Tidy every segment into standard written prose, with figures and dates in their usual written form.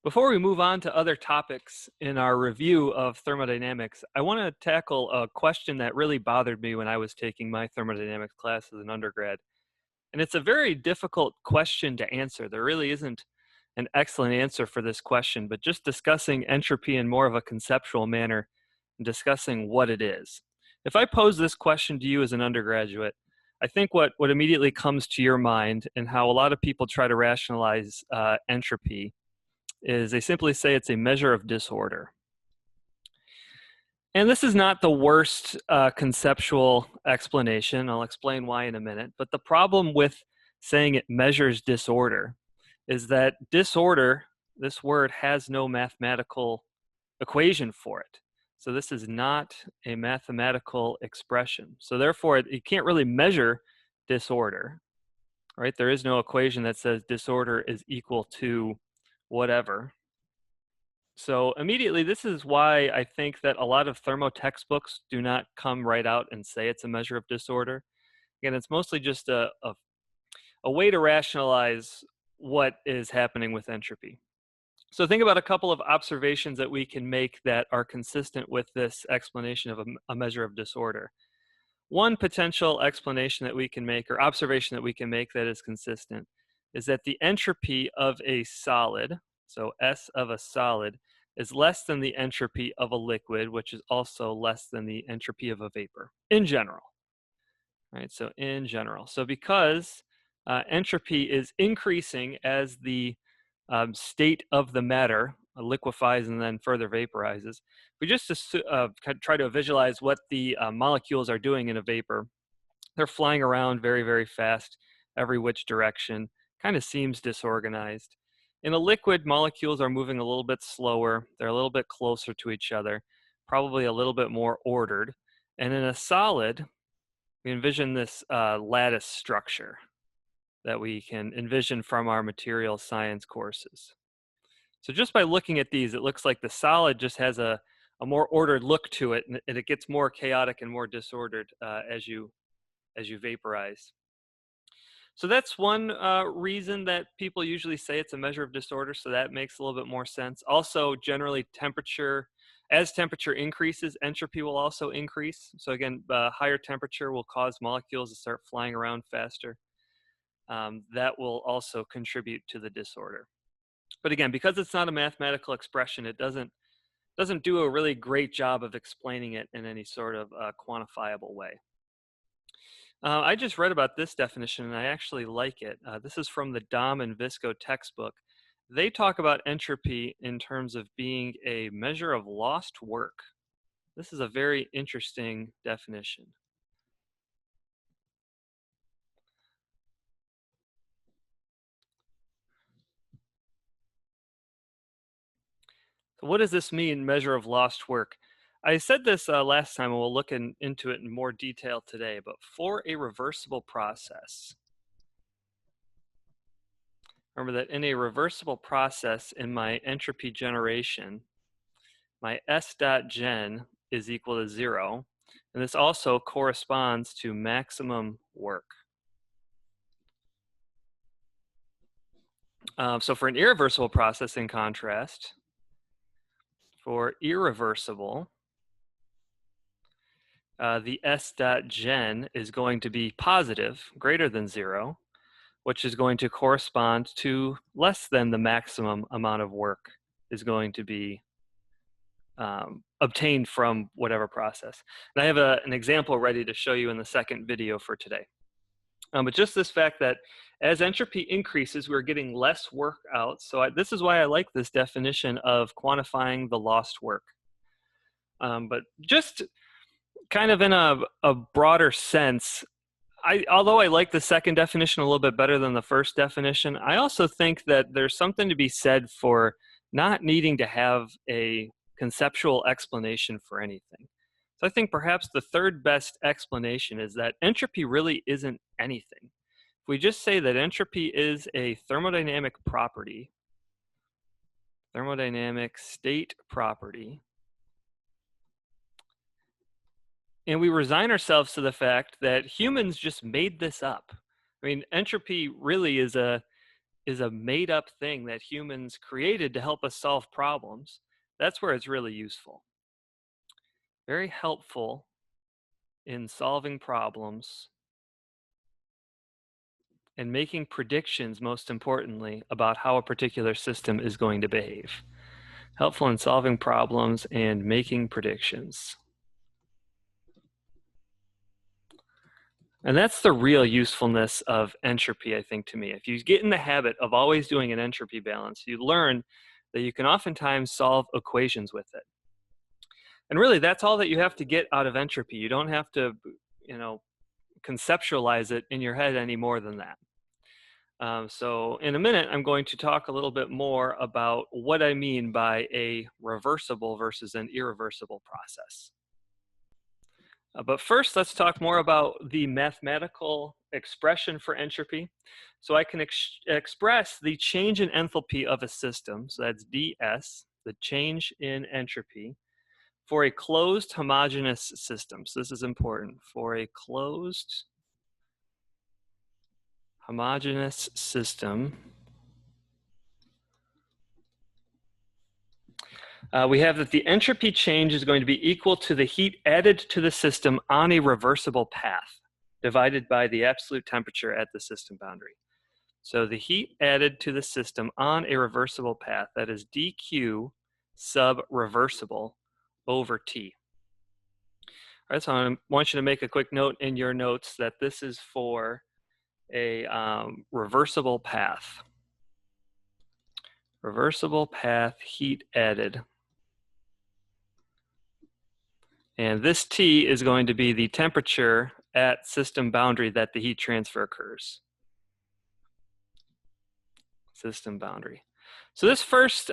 Before we move on to other topics in our review of thermodynamics, I want to tackle a question that really bothered me when I was taking my thermodynamics class as an undergrad. And it's a very difficult question to answer. There really isn't an excellent answer for this question, but just discussing entropy in more of a conceptual manner and discussing what it is. If I pose this question to you as an undergraduate, I think what immediately comes to your mind and how a lot of people try to rationalize entropy is they simply say it's a measure of disorder. And this is not the worst conceptual explanation. I'll explain why in a minute. But the problem with saying it measures disorder is that disorder, this word, has no mathematical equation for it. So this is not a mathematical expression. So therefore, you can't really measure disorder, right? There is no equation that says disorder is equal to whatever. So immediately, this is why I think that a lot of thermo textbooks do not come right out and say it's a measure of disorder. Again, it's mostly just a way to rationalize what is happening with entropy. So think about a couple of observations that we can make that are consistent with this explanation of a measure of disorder. One potential explanation that we can make, or observation that we can make that is consistent, is that the entropy of a solid, so S of a solid, is less than the entropy of a liquid, which is also less than the entropy of a vapor, in general. Right, so in general. So because entropy is increasing as the state of the matter liquefies and then further vaporizes, we just try to visualize what the molecules are doing in a vapor. They're flying around very, very fast, every which direction, kind of seems disorganized. In a liquid, molecules are moving a little bit slower. They're a little bit closer to each other, probably a little bit more ordered. And in a solid, we envision this lattice structure that we can envision from our material science courses. So just by looking at these, it looks like the solid just has a more ordered look to it, and it gets more chaotic and more disordered as you vaporize. So that's one reason that people usually say it's a measure of disorder, so that makes a little bit more sense. Also, generally as temperature increases, entropy will also increase. So again, higher temperature will cause molecules to start flying around faster. That will also contribute to the disorder. But again, because it's not a mathematical expression, it doesn't do a really great job of explaining it in any sort of quantifiable way. I just read about this definition and I actually like it. This is from the Dom and Visco textbook. They talk about entropy in terms of being a measure of lost work. This is a very interesting definition. So what does this mean, measure of lost work? I said this last time, and we'll look into it in more detail today, but for a reversible process, remember that in a reversible process in my entropy generation, my S dot gen is equal to 0, and this also corresponds to maximum work. So for an irreversible process, in contrast, for irreversible, the S dot gen is going to be positive, greater than 0, which is going to correspond to less than the maximum amount of work is going to be obtained from whatever process. And I have an example ready to show you in the second video for today. But just this fact that as entropy increases, we're getting less work out. So this is why I like this definition of quantifying the lost work. But just kind of in a broader sense, although I like the second definition a little bit better than the first definition, I also think that there's something to be said for not needing to have a conceptual explanation for anything. So I think perhaps the third best explanation is that entropy really isn't anything. If we just say that entropy is a thermodynamic property, thermodynamic state property, and we resign ourselves to the fact that humans just made this up. I mean, entropy really is is a made-up thing that humans created to help us solve problems, that's where it's really useful. Very helpful in solving problems and making predictions, most importantly, about how a particular system is going to behave. Helpful in solving problems and making predictions. And that's the real usefulness of entropy, I think, to me. If you get in the habit of always doing an entropy balance, you learn that you can oftentimes solve equations with it. And really, that's all that you have to get out of entropy. You don't have to, conceptualize it in your head any more than that. So in a minute, I'm going to talk a little bit more about what I mean by a reversible versus an irreversible process. But first, let's talk more about the mathematical expression for entropy. So I can express the change in enthalpy of a system, so that's ds, the change in entropy, for a closed homogeneous system. So this is important. For a closed homogeneous system, we have that the entropy change is going to be equal to the heat added to the system on a reversible path, divided by the absolute temperature at the system boundary. So the heat added to the system on a reversible path, that is dq sub reversible over T. All right, so I want you to make a quick note in your notes that this is for a reversible path. Reversible path heat added. And this T is going to be the temperature at system boundary that the heat transfer occurs. System boundary. So this first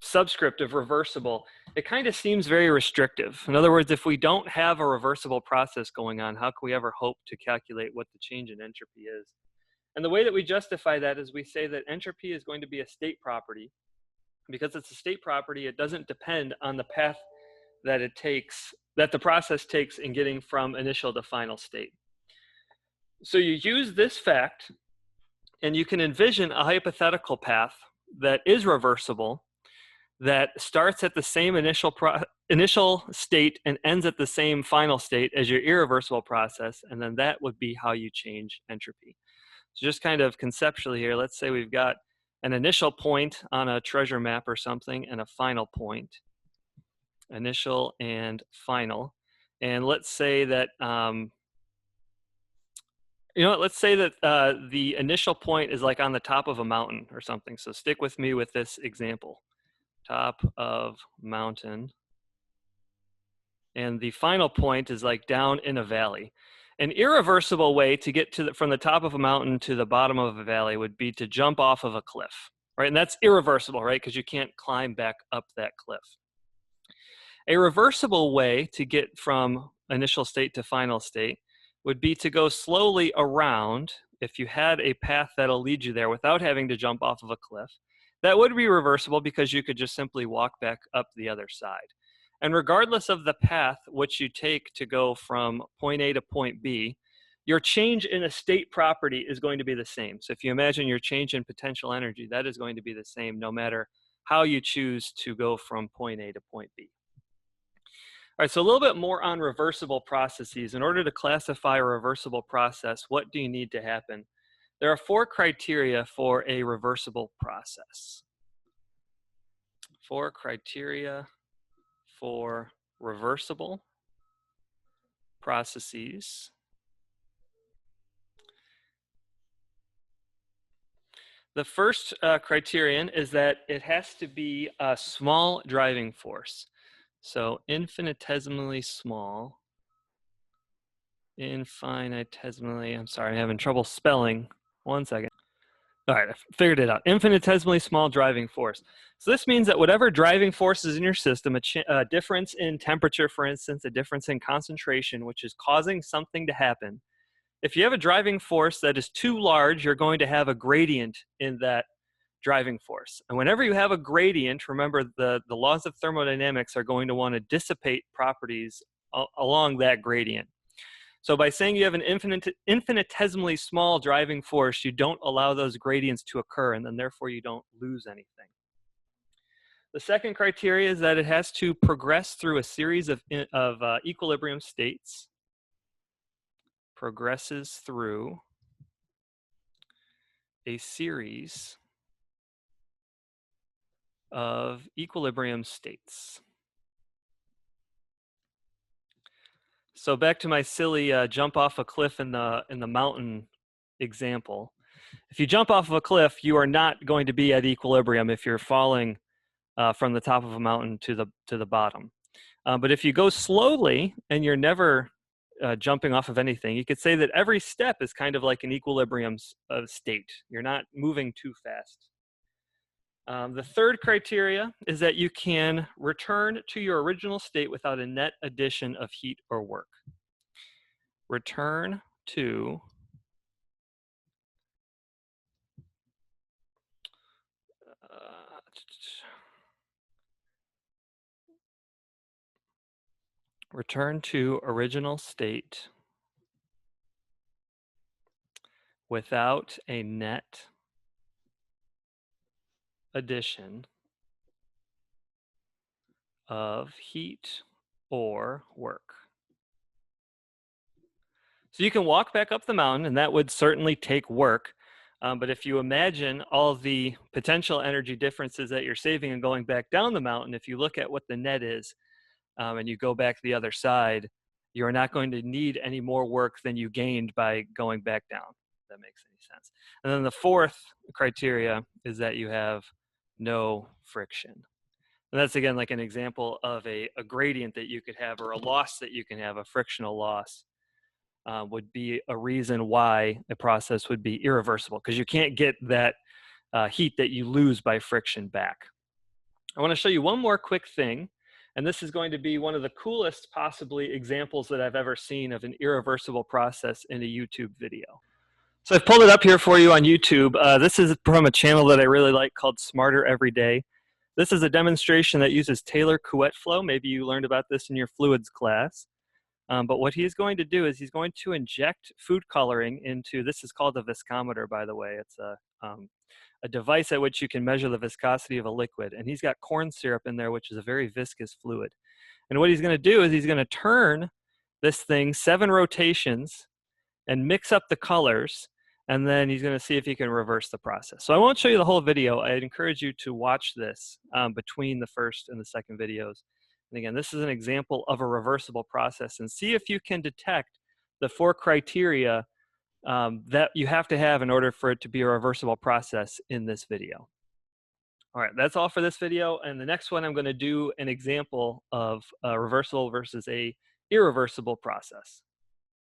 subscript of reversible, it kind of seems very restrictive. In other words, if we don't have a reversible process going on, how can we ever hope to calculate what the change in entropy is? And the way that we justify that is we say that entropy is going to be a state property. Because it's a state property, it doesn't depend on the path that it takes, that the process takes in getting from initial to final state. So you use this fact, and you can envision a hypothetical path that is reversible, that starts at the same initial state and ends at the same final state as your irreversible process, and then that would be how you change entropy. So just kind of conceptually here, let's say we've got an initial point on a treasure map or something and a final point. Initial and final. And let's say that, let's say that the initial point is like on the top of a mountain or something. So stick with me with this example. Top of mountain. And the final point is like down in a valley. An irreversible way to get to from the top of a mountain to the bottom of a valley would be to jump off of a cliff, right? And that's irreversible, right? Because you can't climb back up that cliff. A reversible way to get from initial state to final state would be to go slowly around. If you had a path that'll lead you there without having to jump off of a cliff, that would be reversible because you could just simply walk back up the other side. And regardless of the path which you take to go from point A to point B, your change in a state property is going to be the same. So if you imagine your change in potential energy, that is going to be the same no matter how you choose to go from point A to point B. All right, so a little bit more on reversible processes. In order to classify a reversible process, what do you need to happen? There are 4 criteria for a reversible process. 4 criteria for reversible processes. The first criterion is that it has to be a small driving force. So infinitesimally small, I'm sorry, I'm having trouble spelling. One second. All right, I figured it out. Infinitesimally small driving force. So this means that whatever driving force is in your system, a difference in temperature, for instance, a difference in concentration, which is causing something to happen. If you have a driving force that is too large, you're going to have a gradient in that driving force. And whenever you have a gradient, remember the laws of thermodynamics are going to want to dissipate properties along that gradient. So by saying you have an infinitesimally small driving force, you don't allow those gradients to occur, and then therefore you don't lose anything. The second criteria is that it has to progress through a series of equilibrium states. Progresses through a series of equilibrium states. So back to my silly jump off a cliff in the mountain example. If you jump off of a cliff, you are not going to be at equilibrium if you're falling from the top of a mountain to the bottom. But if you go slowly and you're never jumping off of anything, you could say that every step is kind of like an equilibrium state. You're not moving too fast. The third criteria is that you can return to your original state without a net addition of heat or work. Return to original state without a net addition of heat or work. So you can walk back up the mountain, and that would certainly take work. But if you imagine all the potential energy differences that you're saving and going back down the mountain, if you look at what the net is, and you go back the other side, you are not going to need any more work than you gained by going back down, if that makes any sense. And then the fourth criteria is that you have no friction. And that's, again, like an example of a gradient that you could have, or a loss that you can have, a frictional loss. Would be a reason why a process would be irreversible, because you can't get that heat that you lose by friction back. I want to show you one more quick thing, and this is going to be one of the coolest possibly examples that I've ever seen of an irreversible process in a YouTube video. So I've pulled it up here for you on YouTube. This is from a channel that I really like called Smarter Every Day. This is a demonstration that uses Taylor-Couette flow. Maybe you learned about this in your fluids class. But what he's going to do is he's going to inject food coloring into, this is called a viscometer, by the way. It's a device at which you can measure the viscosity of a liquid. And he's got corn syrup in there, which is a very viscous fluid. And what he's going to do is he's going to turn this thing 7 rotations and mix up the colors. And then he's going to see if he can reverse the process. So I won't show you the whole video. I'd encourage you to watch this between the first and the second videos. And again, this is an example of a reversible process, and see if you can detect the 4 criteria that you have to have in order for it to be a reversible process in this video. All right, that's all for this video. And the next one, I'm going to do an example of a reversible versus a irreversible process.